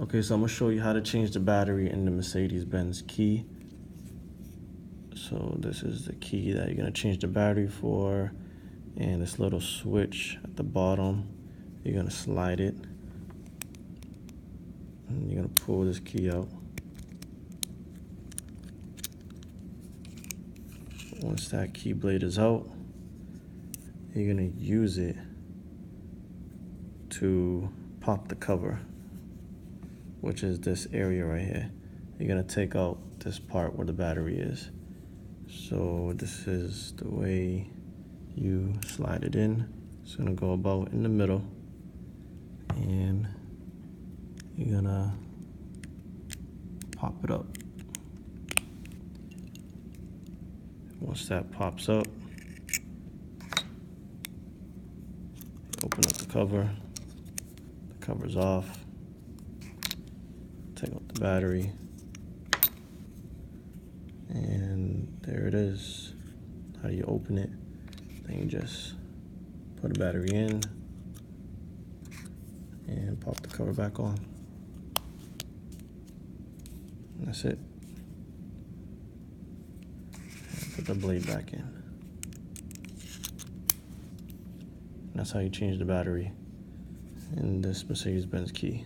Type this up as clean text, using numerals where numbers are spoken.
Okay, so I'm gonna show you how to change the battery in the Mercedes-Benz Key. So this is the key that you're gonna change the battery for, and this little switch at the bottom, you're gonna slide it, and you're gonna pull this key out. Once that key blade is out, you're gonna use it to pop the cover, which is this area right here. You're gonna take out this part where the battery is. So this is the way you slide it in. It's gonna go about in the middle, and you're gonna pop it up. Once that pops up, open up the cover. The cover's off. Take out the battery. And there it is. How do you open it? Then you just put the battery in and pop the cover back on. And that's it. And put the blade back in. And that's how you change the battery in this Mercedes-Benz Key.